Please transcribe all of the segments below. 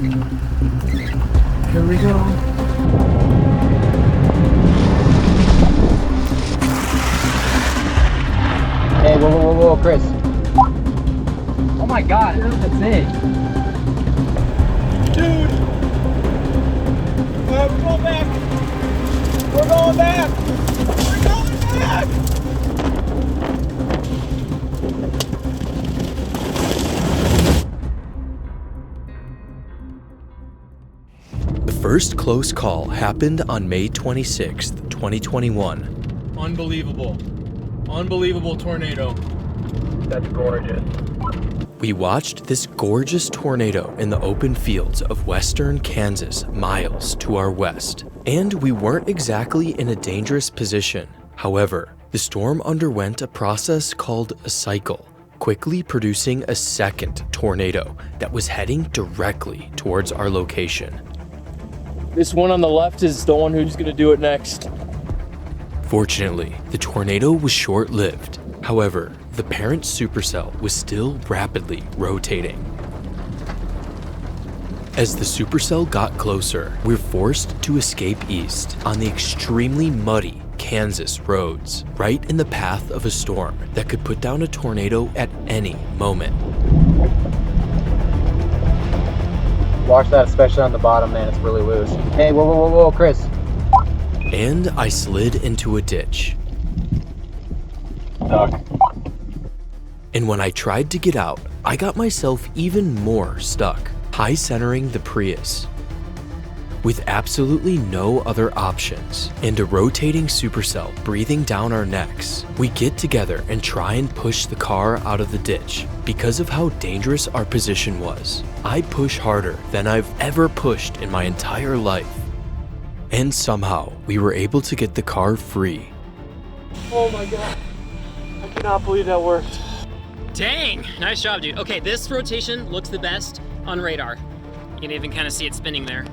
Here we go. Hey, whoa, Chris. Oh my god, that's it. Dude! We're going back! We're going back! We're going back! The first close call happened on May 26th, 2021. Unbelievable. Unbelievable tornado. That's gorgeous. We watched this gorgeous tornado in the open fields of western Kansas, miles to our west. And we weren't exactly in a dangerous position. However, the storm underwent a process called a cycle, quickly producing a second tornado that was heading directly towards our location. This one on the left is the one who's gonna do it next. Fortunately, the tornado was short-lived. However, the parent supercell was still rapidly rotating. As the supercell got closer, we were forced to escape east on the extremely muddy Kansas roads, right in the path of a storm that could put down a tornado at any moment. Watch that, especially on the bottom, man. It's really loose. Hey, whoa, Chris. And I slid into a ditch. Stuck. And when I tried to get out, I got myself even more stuck, high centering the Prius. With absolutely no other options and a rotating supercell breathing down our necks, we get together and try and push the car out of the ditch. Because of how dangerous our position was, I push harder than I've ever pushed in my entire life. And somehow, we were able to get the car free. Oh my god. I cannot believe that worked. Dang, nice job, dude. Okay, this rotation looks the best on radar. You can even kind of see it spinning there.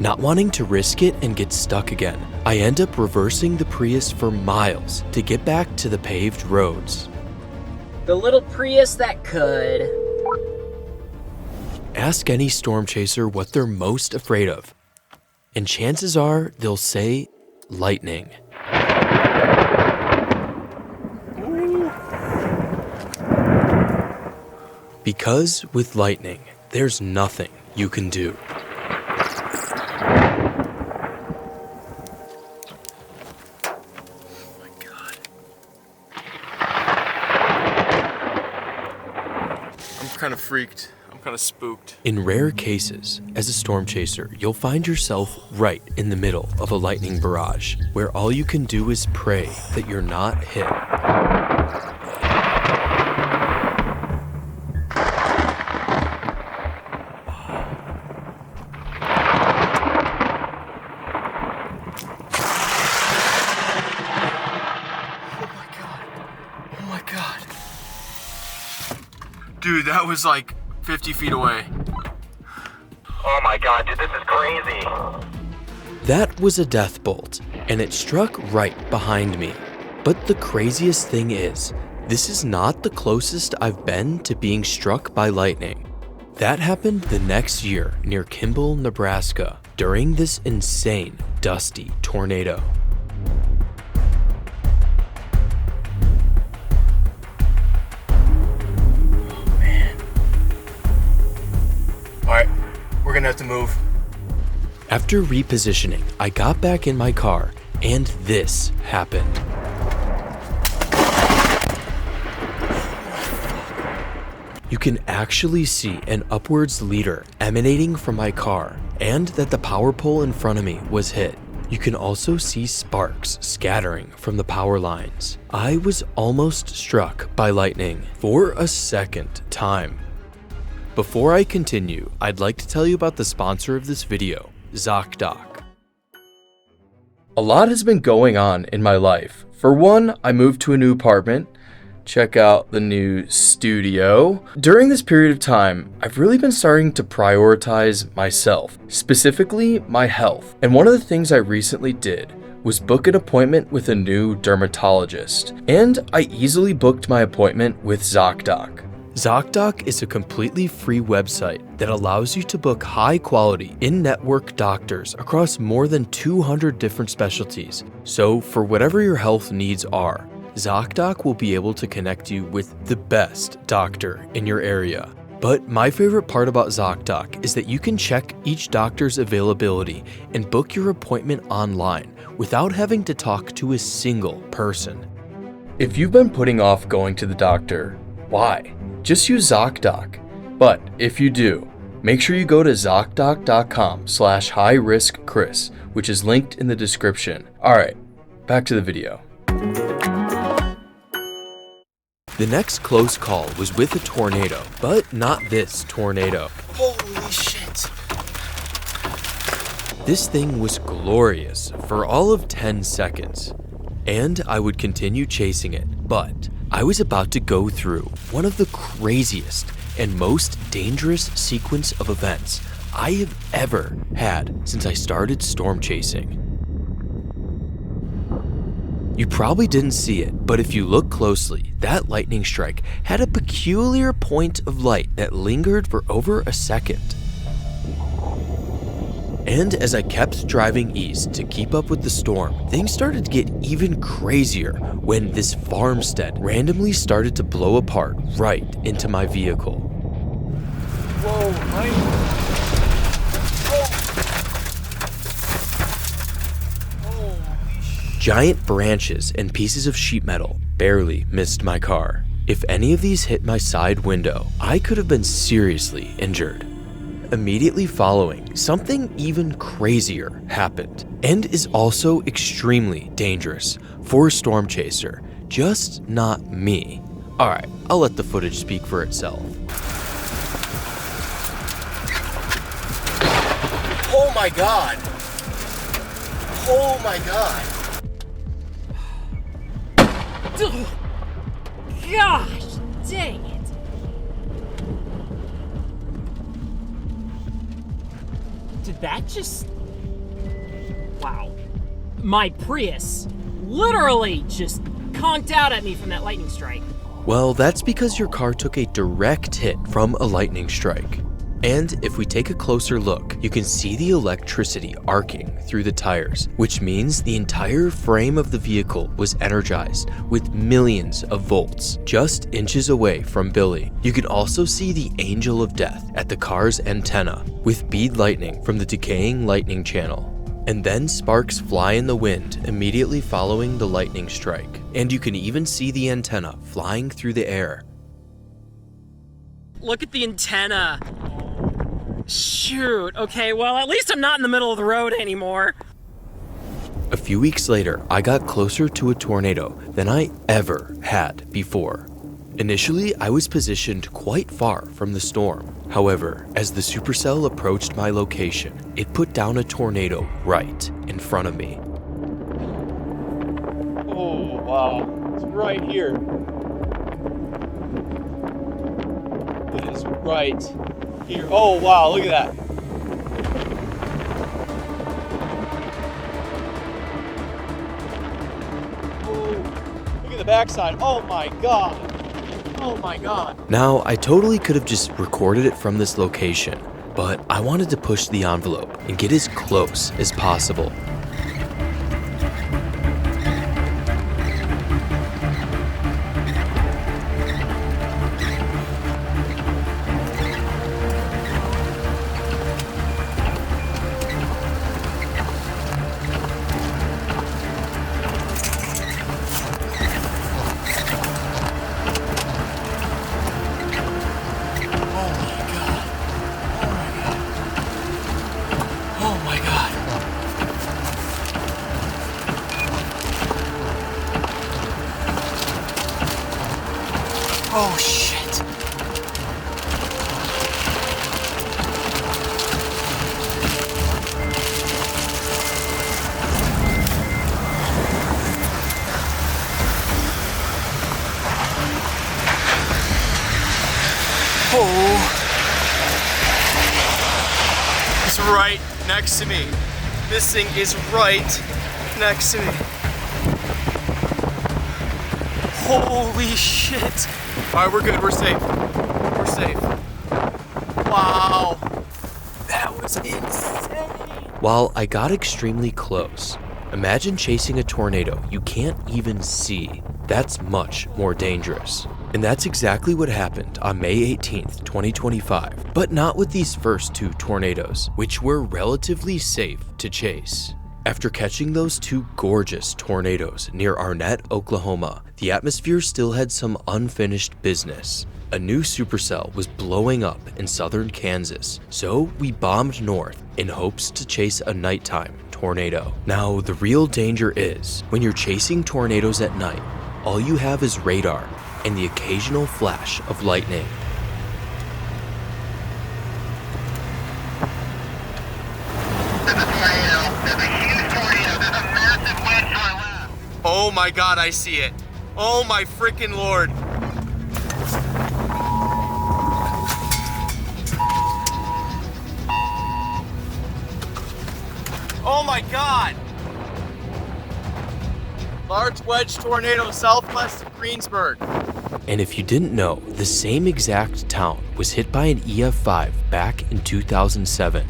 Not wanting to risk it and get stuck again, I end up reversing the Prius for miles to get back to the paved roads. The little Prius that could. Ask any storm chaser what they're most afraid of, and chances are they'll say lightning. Because with lightning, there's nothing you can do. I'm kind of freaked. I'm kind of spooked. In rare cases, as a storm chaser, you'll find yourself right in the middle of a lightning barrage, where all you can do is pray that you're not hit. Oh my god. Dude, that was like 50 feet away. Oh my god, dude, this is crazy. That was a death bolt, and it struck right behind me. But the craziest thing is, this is not the closest I've been to being struck by lightning. That happened the next year near Kimball, Nebraska, during this insane, dusty tornado. Alright, we're gonna have to move. After repositioning, I got back in my car, and this happened. You can actually see an upwards leader emanating from my car, and that the power pole in front of me was hit. You can also see sparks scattering from the power lines. I was almost struck by lightning for a second time. Before I continue, I'd like to tell you about the sponsor of this video, ZocDoc. A lot has been going on in my life. For one, I moved to a new apartment. Check out the new studio. During this period of time, I've really been starting to prioritize myself, specifically my health. And one of the things I recently did was book an appointment with a new dermatologist. And I easily booked my appointment with ZocDoc. ZocDoc is a completely free website that allows you to book high-quality, in-network doctors across more than 200 different specialties. So, for whatever your health needs are, ZocDoc will be able to connect you with the best doctor in your area. But my favorite part about ZocDoc is that you can check each doctor's availability and book your appointment online without having to talk to a single person. If you've been putting off going to the doctor, why? Just use ZocDoc. But if you do, make sure you go to ZocDoc.com/highriskchris, which is linked in the description. Alright, back to the video. The next close call was with a tornado, but not this tornado. Holy shit. This thing was glorious for all of 10 seconds, and I would continue chasing it, but I was about to go through one of the craziest and most dangerous sequence of events I have ever had since I started storm chasing. You probably didn't see it, but if you look closely, that lightning strike had a peculiar point of light that lingered for over a second. And as I kept driving east to keep up with the storm, things started to get even crazier when this farmstead randomly started to blow apart right into my vehicle. Whoa, Giant branches and pieces of sheet metal barely missed my car. If any of these hit my side window, I could have been seriously injured. Immediately following, something even crazier happened, and is also extremely dangerous for a storm chaser, just not me. Alright, I'll let the footage speak for itself. Oh my god. Oh my god. Gosh, dang it. Did that just... Wow. My Prius literally just conked out at me from that lightning strike. Well, that's because your car took a direct hit from a lightning strike. And if we take a closer look, you can see the electricity arcing through the tires, which means the entire frame of the vehicle was energized with millions of volts just inches away from Billy. You can also see the angel of death at the car's antenna with bead lightning from the decaying lightning channel. And then sparks fly in the wind immediately following the lightning strike. And you can even see the antenna flying through the air. Look at the antenna. Shoot, okay, well, at least I'm not in the middle of the road anymore. A few weeks later, I got closer to a tornado than I ever had before. Initially, I was positioned quite far from the storm. However, as the supercell approached my location, it put down a tornado right in front of me. Oh, wow. It's right here. It is right here. Oh, wow, look at that. Oh, look at the backside. Oh my god. Oh my god. Now, I totally could have just recorded it from this location, but I wanted to push the envelope and get as close as possible. Oh shit. Oh. It's right next to me. This thing is right next to me. Holy shit. right, we're good. We're safe. We're safe. Wow. That was insane. While I got extremely close, imagine chasing a tornado you can't even see. That's much more dangerous. And that's exactly what happened on May 18th, 2025, but not with these first two tornadoes, which were relatively safe to chase. After catching those two gorgeous tornadoes near Arnett, Oklahoma, the atmosphere still had some unfinished business. A new supercell was blowing up in southern Kansas, so we bombed north in hopes to chase a nighttime tornado. Now, the real danger is, when you're chasing tornadoes at night, all you have is radar and the occasional flash of lightning. Oh my God, I see it. Oh my freaking Lord. Oh my God. Large wedge tornado southwest of Greensburg. And if you didn't know, the same exact town was hit by an EF5 back in 2007.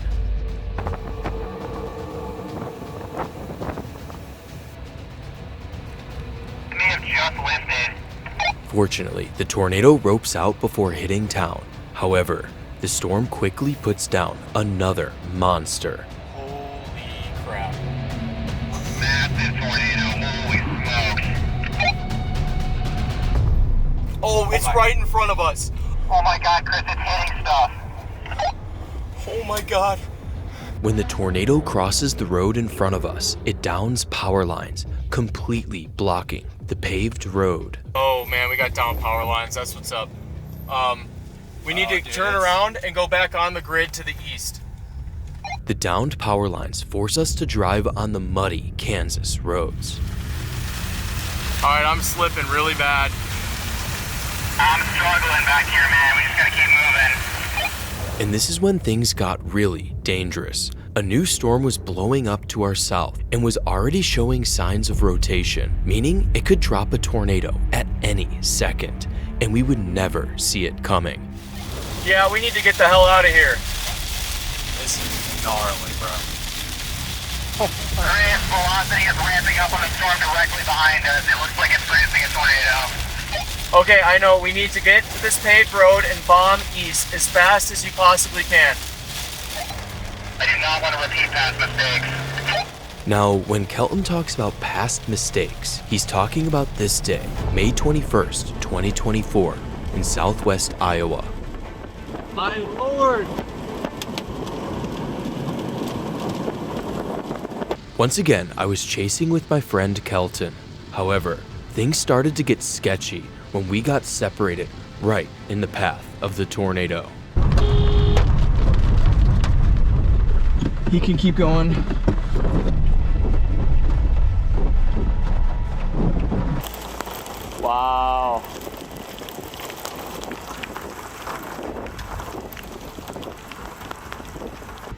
Fortunately, the tornado ropes out before hitting town. However, the storm quickly puts down another monster. Holy crap. Massive tornado, holy smokes. Oh, it's right in front of us. Oh my God, Chris, it's hitting stuff. Oh my God. When the tornado crosses the road in front of us, it downs power lines, completely blocking the paved road. Oh man, we got down power lines. That's what's up. We need to turn around and go back on the grid to the east. The downed power lines force us to drive on the muddy Kansas roads. All right, I'm slipping really bad. I'm struggling back here, man. We just gotta keep moving. And this is when things got really dangerous. A new storm was blowing up to our south and was already showing signs of rotation, meaning it could drop a tornado at any second, and we would never see it coming. Yeah, we need to get the hell out of here. This is gnarly, bro. Chris, velocity is ramping up on the storm directly behind us. It looks like it's producing a tornado. Okay, I know. We need to get to this paved road and bomb east as fast as you possibly can. I do not want to repeat past mistakes. Now, when Kelton talks about past mistakes, he's talking about this day, May 21st, 2024, in southwest Iowa. My Lord. Once again, I was chasing with my friend Kelton. However, things started to get sketchy when we got separated right in the path of the tornado. He can keep going. Wow.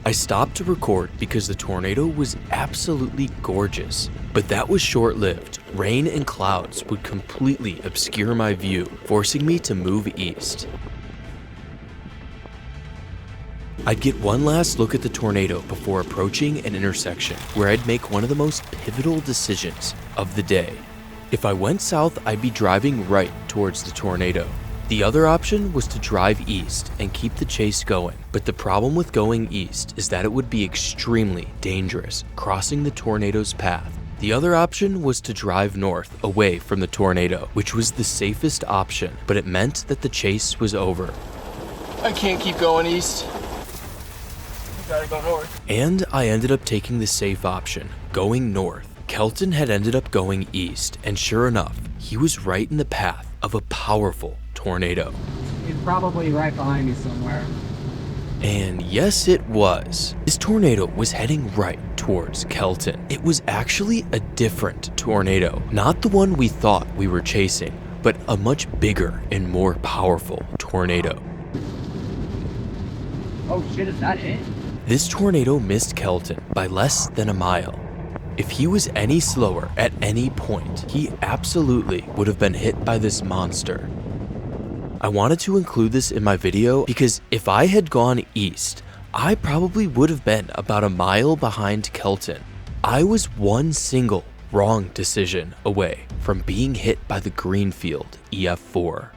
I stopped to record because the tornado was absolutely gorgeous, but that was short-lived. Rain and clouds would completely obscure my view, forcing me to move east. I'd get one last look at the tornado before approaching an intersection where I'd make one of the most pivotal decisions of the day. If I went south, I'd be driving right towards the tornado. The other option was to drive east and keep the chase going, but the problem with going east is that it would be extremely dangerous crossing the tornado's path. The other option was to drive north away from the tornado, which was the safest option, but it meant that the chase was over. I can't keep going east. Gotta go north. And I ended up taking the safe option, going north. Kelton had ended up going east, and sure enough, he was right in the path of a powerful tornado. He's probably right behind me somewhere. And yes, it was. This tornado was heading right towards Kelton. It was actually a different tornado, not the one we thought we were chasing, but a much bigger and more powerful tornado. Oh shit, is that it? This tornado missed Kelton by less than a mile. If he was any slower at any point, he absolutely would have been hit by this monster. I wanted to include this in my video because if I had gone east, I probably would have been about a mile behind Kelton. I was one single wrong decision away from being hit by the Greenfield EF4.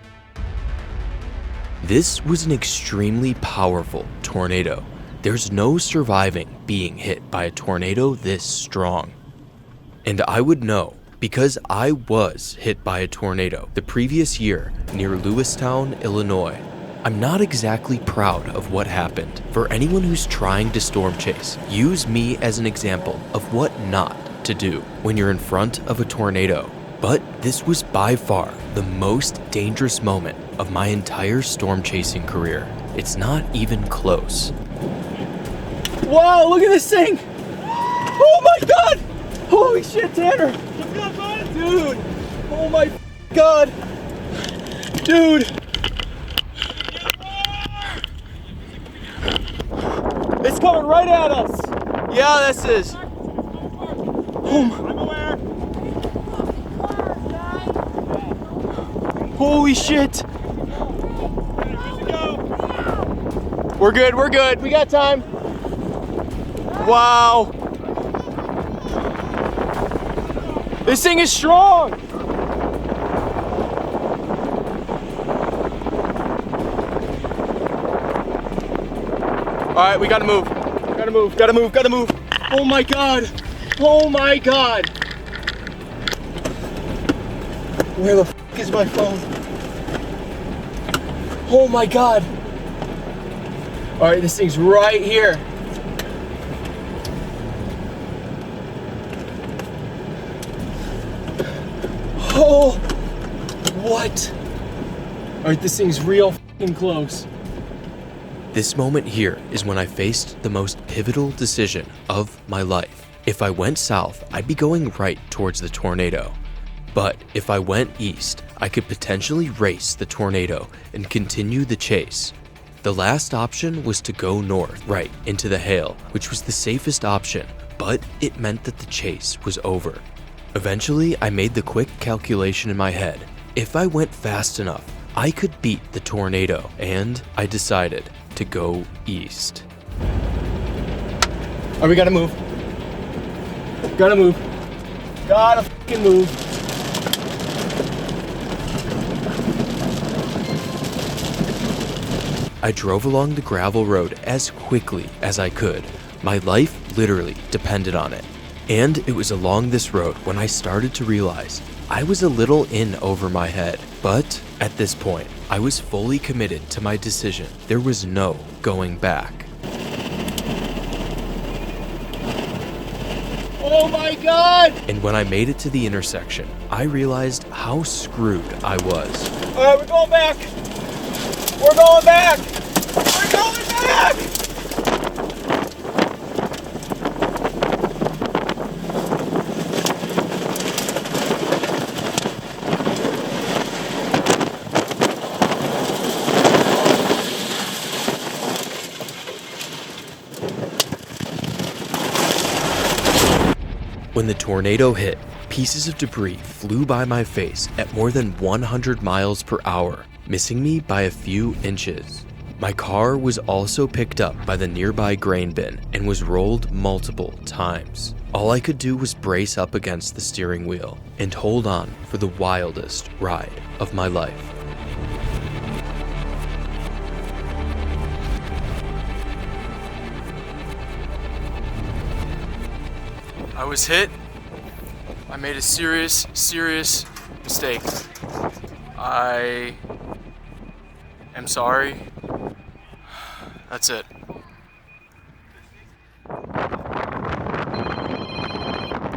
This was an extremely powerful tornado. There's no surviving being hit by a tornado this strong. And I would know because I was hit by a tornado the previous year near Lewistown, Illinois. I'm not exactly proud of what happened. For anyone who's trying to storm chase, use me as an example of what not to do when you're in front of a tornado. But this was by far the most dangerous moment of my entire storm chasing career. It's not even close. Wow, look at this thing! Oh my god! Holy shit, Tanner! Dude! Oh my god! Dude! It's coming right at us! Yeah, this is. Oh my. I'm aware. Holy shit! We're good, we got time. Wow! This thing is strong! Alright, we gotta move. Gotta move. Oh my god! Oh my god! Where the f is my phone? Oh my god! Alright, this thing's right here. Oh, what? All right, this thing's real f***ing close. This moment here is when I faced the most pivotal decision of my life. If I went south, I'd be going right towards the tornado. But if I went east, I could potentially race the tornado and continue the chase. The last option was to go north, right into the hail, which was the safest option, but it meant that the chase was over. Eventually, I made the quick calculation in my head. If I went fast enough, I could beat the tornado, and I decided to go east. All right, we gotta move. Gotta move. Gotta fucking move. I drove along the gravel road as quickly as I could. My life literally depended on it. And it was along this road when I started to realize I was a little in over my head. But at this point, I was fully committed to my decision. There was no going back. Oh my god! And when I made it to the intersection, I realized how screwed I was. All right, we're going back. We're going back. We're going back! When the tornado hit, pieces of debris flew by my face at more than 100 miles per hour, missing me by a few inches. My car was also picked up by the nearby grain bin and was rolled multiple times. All I could do was brace up against the steering wheel and hold on for the wildest ride of my life. I was hit. I made a serious mistake. I am sorry. That's it.